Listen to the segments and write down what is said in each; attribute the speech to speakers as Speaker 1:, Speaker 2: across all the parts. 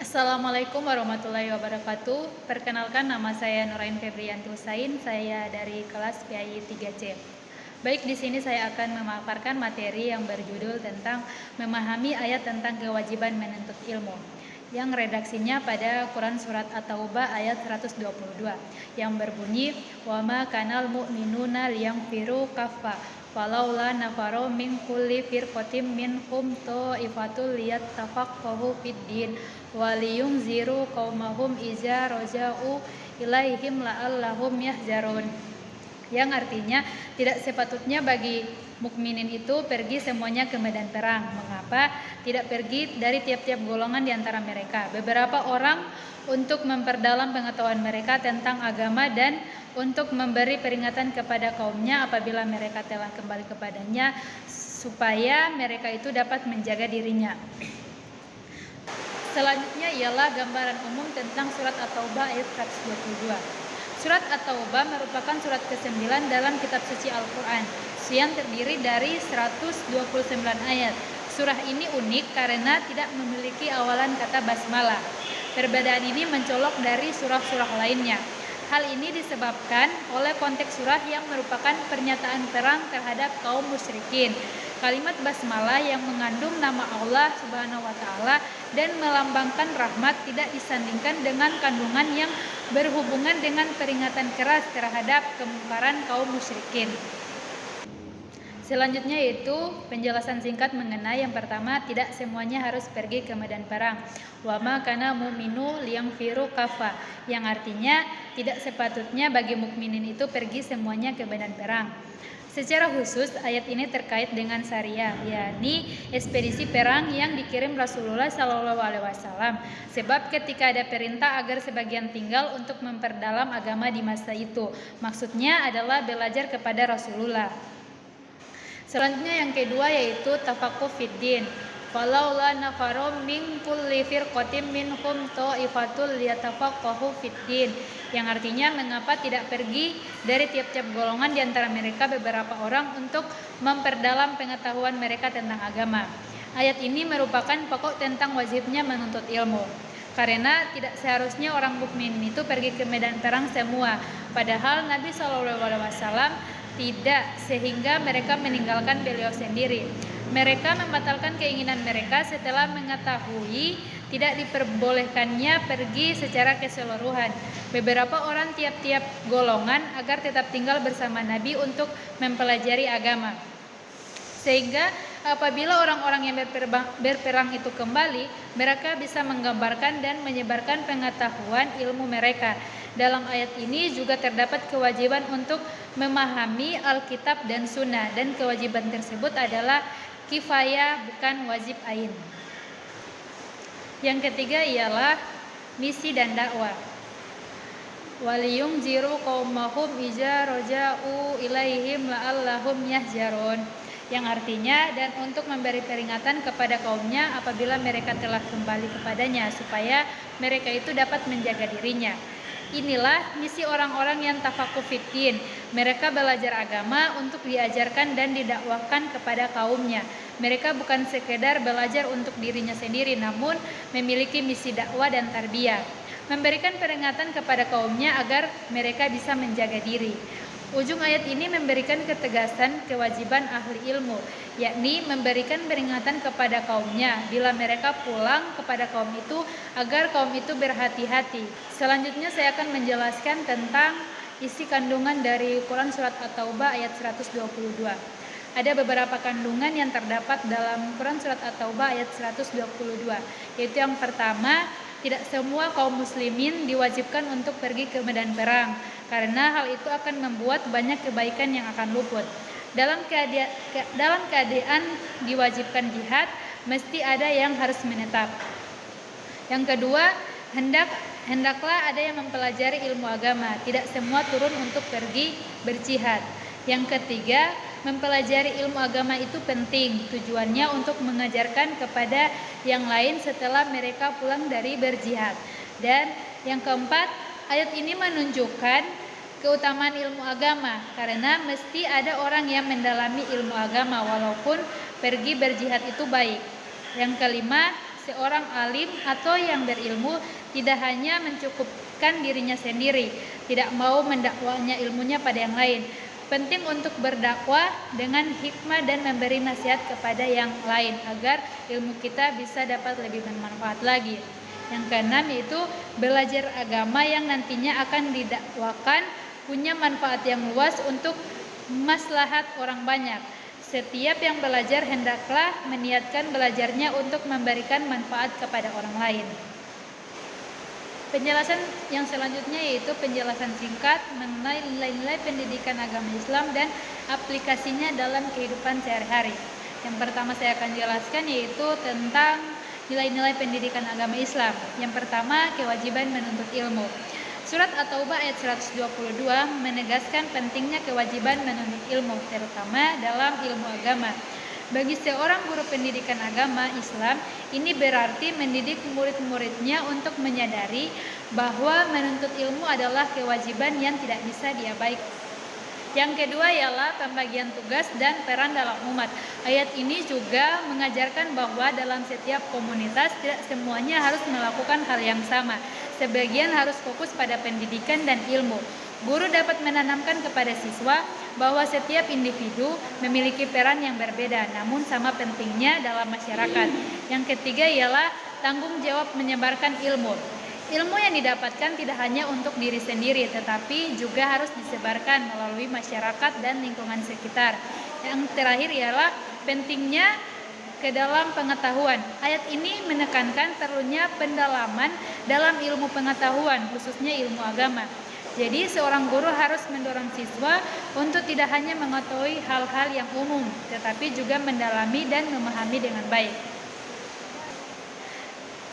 Speaker 1: Assalamualaikum warahmatullahi wabarakatuh. Perkenalkan, nama saya Nurain Febrianti Husain. Saya dari kelas PAI 3C. Baik, di sini saya akan memaparkan materi yang berjudul tentang memahami ayat tentang kewajiban menuntut ilmu, yang redaksinya pada Quran Surat At-Taubah ayat 122 yang berbunyi, wa ma kanal mu'minuna liyanfiru kaffa walaula nafaro min kulli firqatin minhum ta'ifatul liyattafaqahu fid din waliyunziru qaumahum iza raja'u ilaihim la'allahum yahzarun, yang artinya tidak sepatutnya bagi mukminin itu pergi semuanya ke medan perang. Mengapa tidak pergi dari tiap-tiap golongan di antara mereka, beberapa orang, untuk memperdalam pengetahuan mereka tentang agama dan untuk memberi peringatan kepada kaumnya apabila mereka telah kembali kepadanya, supaya mereka itu dapat menjaga dirinya. Selanjutnya ialah gambaran umum tentang surat At-Taubah ayat 122. Surat At-Taubah merupakan surat ke-9 dalam kitab suci Al-Quran yang terdiri dari 129 ayat. Surah ini unik karena tidak memiliki awalan kata basmalah. Perbedaan ini mencolok dari surah-surah lainnya. Hal ini disebabkan oleh konteks surah yang merupakan pernyataan perang terhadap kaum musyrikin. Kalimat basmalah yang mengandung nama Allah Subhanahu wa taala dan melambangkan rahmat tidak disandingkan dengan kandungan yang berhubungan dengan peringatan keras terhadap kemungkaran kaum musyrikin. Selanjutnya yaitu penjelasan singkat mengenai yang pertama, tidak semuanya harus pergi ke medan perang. Wa ma kana mu'minu liyanfiru kaffa, yang artinya tidak sepatutnya bagi mukminin itu pergi semuanya ke medan perang. Secara khusus ayat ini terkait dengan syariah, yakni ekspedisi perang yang dikirim Rasulullah SAW. Sebab ketika ada perintah agar sebagian tinggal untuk memperdalam agama di masa itu, maksudnya adalah belajar kepada Rasulullah. Selanjutnya yang kedua yaitu tafaqquh fiddin. Falaula nafarum min kulli firqatin minhum ta'ifatul liyatafaqahu fiddin, yang artinya mengapa tidak pergi dari tiap-tiap golongan di antara mereka beberapa orang untuk memperdalam pengetahuan mereka tentang agama. Ayat ini merupakan pokok tentang wajibnya menuntut ilmu, karena tidak seharusnya orang mukmin itu pergi ke medan perang semua, padahal Nabi SAW tidak, sehingga mereka meninggalkan beliau sendiri. Mereka membatalkan keinginan mereka setelah mengetahui tidak diperbolehkannya pergi secara keseluruhan beberapa orang tiap-tiap golongan agar tetap tinggal bersama Nabi untuk mempelajari agama. Sehingga apabila orang-orang yang berperang itu kembali, mereka bisa menggambarkan dan menyebarkan pengetahuan ilmu mereka. Dalam ayat ini juga terdapat kewajiban untuk memahami Alkitab dan Sunnah, dan kewajiban tersebut adalah kifayah, bukan wajib ain. Yang ketiga ialah misi dan dakwah. Waliyunziru qaumahum iza raja'u ilaihim la'allahum yahzarun, yang artinya dan untuk memberi peringatan kepada kaumnya apabila mereka telah kembali kepadanya, supaya mereka itu dapat menjaga dirinya. Inilah misi orang-orang yang tafaqquh fiddin. Mereka belajar agama untuk diajarkan dan didakwahkan kepada kaumnya. Mereka bukan sekedar belajar untuk dirinya sendiri, namun memiliki misi dakwah dan tarbiyah, memberikan peringatan kepada kaumnya agar mereka bisa menjaga diri. Ujung ayat ini memberikan ketegasan kewajiban ahli ilmu, yakni memberikan peringatan kepada kaumnya bila mereka pulang kepada kaum itu agar kaum itu berhati-hati. Selanjutnya saya akan menjelaskan tentang isi kandungan dari Quran Surat At-Taubah ayat 122. Ada beberapa kandungan yang terdapat dalam Quran Surat At-Taubah ayat 122, yaitu yang pertama, tidak semua kaum muslimin diwajibkan untuk pergi ke medan perang, karena hal itu akan membuat banyak kebaikan yang akan luput. Dalam keadaan diwajibkan jihad, mesti ada yang harus menetap. Yang kedua, hendaklah ada yang mempelajari ilmu agama, tidak semua turun untuk pergi berjihad. Yang ketiga, mempelajari ilmu agama itu penting, tujuannya untuk mengajarkan kepada yang lain setelah mereka pulang dari berjihad. Dan yang keempat, ayat ini menunjukkan keutamaan ilmu agama, karena mesti ada orang yang mendalami ilmu agama walaupun pergi berjihad itu baik. Yang kelima, seorang alim atau yang berilmu tidak hanya mencukupkan dirinya sendiri, tidak mau mendakwahnya ilmunya pada yang lain. Penting untuk berdakwah dengan hikmah dan memberi nasihat kepada yang lain agar ilmu kita bisa dapat lebih bermanfaat lagi. Yang keenam yaitu belajar agama yang nantinya akan didakwakan punya manfaat yang luas untuk maslahat orang banyak. Setiap yang belajar hendaklah meniatkan belajarnya untuk memberikan manfaat kepada orang lain. Penjelasan yang selanjutnya yaitu penjelasan singkat mengenai nilai-nilai pendidikan agama Islam dan aplikasinya dalam kehidupan sehari-hari. Yang pertama saya akan jelaskan yaitu tentang nilai-nilai pendidikan agama Islam. Yang pertama, kewajiban menuntut ilmu. Surat At-Taubah ayat 122 menegaskan pentingnya kewajiban menuntut ilmu, terutama dalam ilmu agama. Bagi seorang guru pendidikan agama Islam, ini berarti mendidik murid-muridnya untuk menyadari bahwa menuntut ilmu adalah kewajiban yang tidak bisa diabaikan. Yang kedua ialah pembagian tugas dan peran dalam umat. Ayat ini juga mengajarkan bahwa dalam setiap komunitas tidak semuanya harus melakukan hal yang sama. Sebagian harus fokus pada pendidikan dan ilmu. Guru dapat menanamkan kepada siswa bahwa setiap individu memiliki peran yang berbeda, namun sama pentingnya dalam masyarakat. Yang ketiga ialah tanggung jawab menyebarkan ilmu. Ilmu yang didapatkan tidak hanya untuk diri sendiri, tetapi juga harus disebarkan melalui masyarakat dan lingkungan sekitar. Yang terakhir ialah pentingnya ke dalam pengetahuan. Ayat ini menekankan perlunya pendalaman dalam ilmu pengetahuan, khususnya ilmu agama. Jadi seorang guru harus mendorong siswa untuk tidak hanya mengetahui hal-hal yang umum, tetapi juga mendalami dan memahami dengan baik.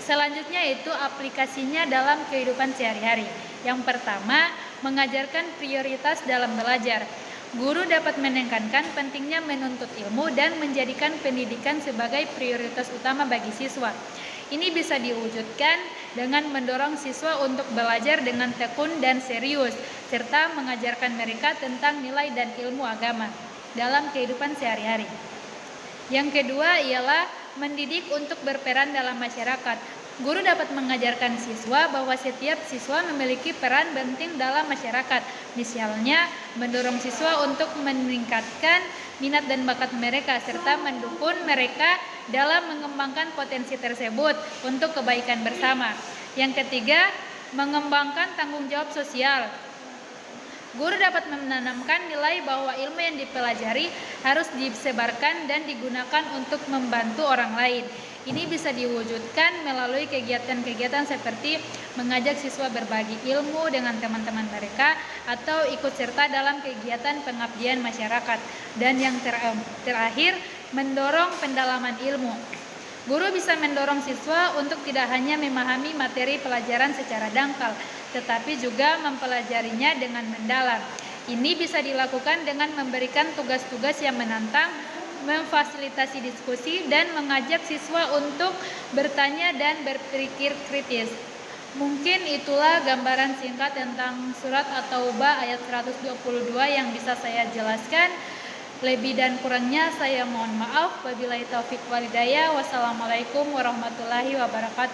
Speaker 1: Selanjutnya yaitu aplikasinya dalam kehidupan sehari-hari. Yang pertama, mengajarkan prioritas dalam belajar. Guru dapat menekankan pentingnya menuntut ilmu dan menjadikan pendidikan sebagai prioritas utama bagi siswa. Ini bisa diwujudkan dengan mendorong siswa untuk belajar dengan tekun dan serius, serta mengajarkan mereka tentang nilai dan ilmu agama dalam kehidupan sehari-hari. Yang kedua ialah mendidik untuk berperan dalam masyarakat. Guru dapat mengajarkan siswa bahwa setiap siswa memiliki peran penting dalam masyarakat. Misalnya, mendorong siswa untuk meningkatkan minat dan bakat mereka serta mendukung mereka dalam mengembangkan potensi tersebut untuk kebaikan bersama. Yang ketiga, mengembangkan tanggung jawab sosial. Guru dapat menanamkan nilai bahwa ilmu yang dipelajari harus disebarkan dan digunakan untuk membantu orang lain. Ini bisa diwujudkan melalui kegiatan-kegiatan seperti mengajak siswa berbagi ilmu dengan teman-teman mereka atau ikut serta dalam kegiatan pengabdian masyarakat. Dan yang terakhir, mendorong pendalaman ilmu. Guru bisa mendorong siswa untuk tidak hanya memahami materi pelajaran secara dangkal, tetapi juga mempelajarinya dengan mendalam. Ini bisa dilakukan dengan memberikan tugas-tugas yang menantang, memfasilitasi diskusi, dan mengajak siswa untuk bertanya dan berpikir kritis. Mungkin itulah gambaran singkat tentang surat At-Taubah ayat 122 yang bisa saya jelaskan. Lebih dan kurangnya saya mohon maaf. Wabillahi taufik wal hidayah. Wassalamualaikum warahmatullahi wabarakatuh.